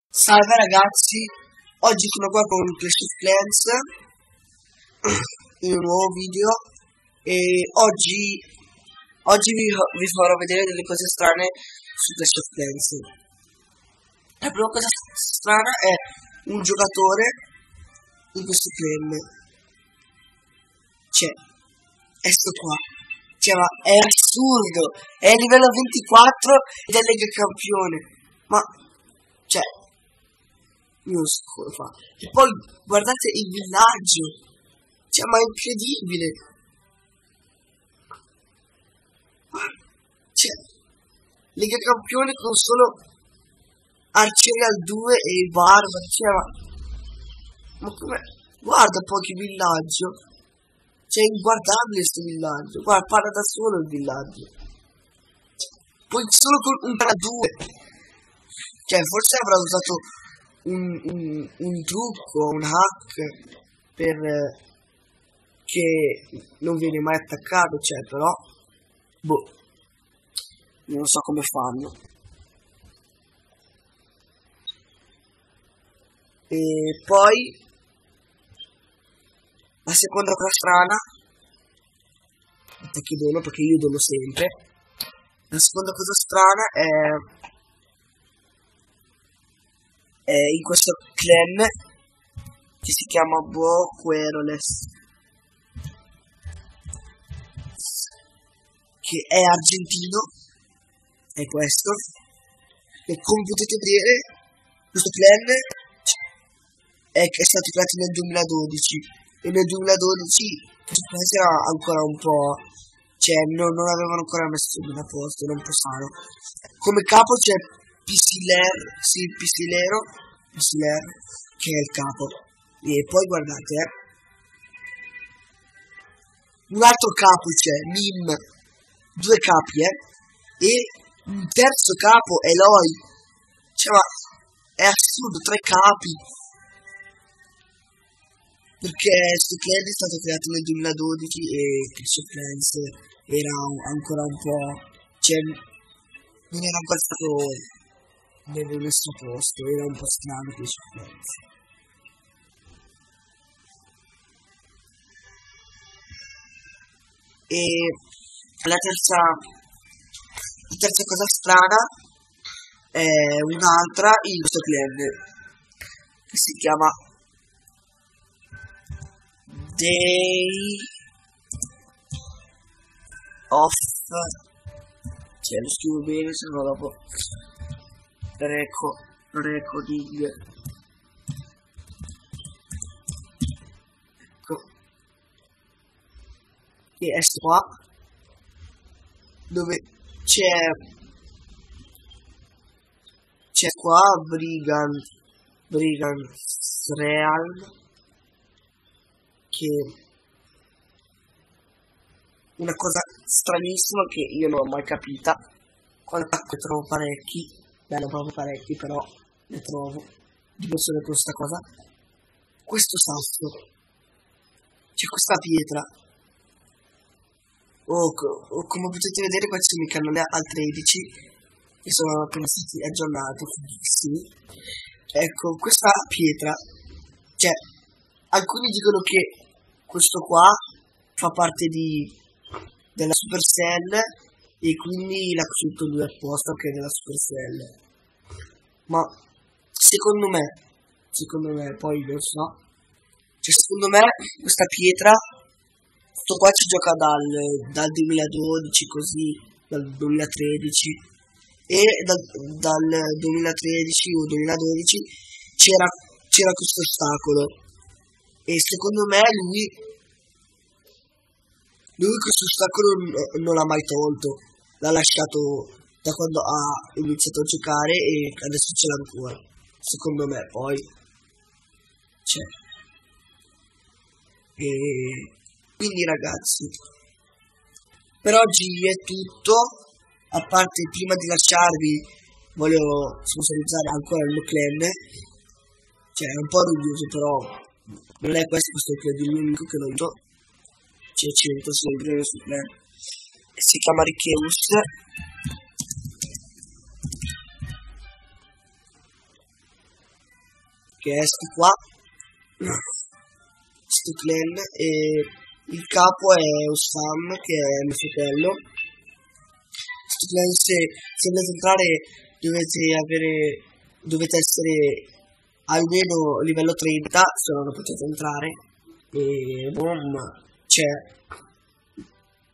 Salve ragazzi, oggi sono qua con Clash of Clans in un nuovo video e oggi vi farò vedere delle cose strane su Clash of Clans. La prima cosa strana è un giocatore in questo clan. È sto qua. Ma è assurdo, è a livello 24 ed è Lega Campione. Ma non so come fa. E poi guardate il villaggio, ma è incredibile. Lega Campione con solo arcieri al 2 e i barbari. Ma come? Guarda poi che villaggio. È inguardabile sto villaggio. Guarda, parla da solo il villaggio. Poi solo con un 2. Forse avrà usato un trucco, un hack per che non viene mai attaccato, però non so come fanno. E poi la seconda cosa strana, che dono, perché io dono sempre. La seconda cosa strana è in questo clan che si chiama Boqueroles, che è argentino, è questo, e come potete vedere questo clan è stato creato nel 2012 e nel 2012 era ancora un po', non avevano ancora messo bene a posto, era un po' sano. Come capo c'è Pissilero, che è il capo. E poi guardate, un altro capo c'è, Mim, 2 capi, e un terzo capo, Eloy. Ma è assurdo, 3 capi. Perché questo clan è stato creato nel 2012 e Clash of Clans era ancora un po', non era ancora stato nel suo posto, era un po' strano Clash of Clans. E la terza cosa strana è un'altra in questo clan che si chiama Day of, lo scrivo bene, se no dopo recording. Ecco, che è qua dove c'è qua Brigand Real, che una cosa stranissima che io non ho mai capita. Quando ne trovo parecchi, ne trovo parecchi, però ne trovo di persone con questa cosa. Questo sasso, c'è questa pietra, come potete vedere qua ci sono i cannoni al 13 che sono appena stati aggiornati, fighissimi. Ecco, questa pietra, alcuni dicono che questo qua fa parte della Supercell e quindi l'ha costruito lui apposta che è della Supercell. Ma secondo me, poi lo so, secondo me questa pietra, questo qua ci gioca dal 2012, così, dal 2013, e dal 2013 o 2012 c'era questo ostacolo. E secondo me lui questo ostacolo non l'ha mai tolto, l'ha lasciato da quando ha iniziato a giocare e adesso ce l'ha ancora, secondo me. Poi e quindi ragazzi, per oggi è tutto, a parte prima di lasciarvi voglio sponsorizzare ancora il mio clan, è un po' ruggioso, però non è questo è l'unico che lo uso. C'è 100 sempre su clan, si chiama Richeus. che è sto qua, sto clan, e il capo è Osam, che è mio fratello. Sto clan, se volete entrare dovete essere almeno livello 30, se no non potete entrare. E boom,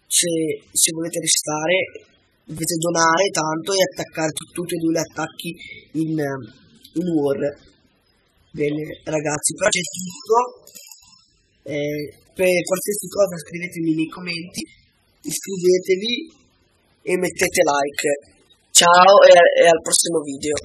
se volete restare dovete donare tanto e attaccare tutti e due gli attacchi in war. Bene ragazzi, per oggi è tutto. Per qualsiasi cosa scrivetemi nei commenti, iscrivetevi e mettete like. Ciao e al prossimo video.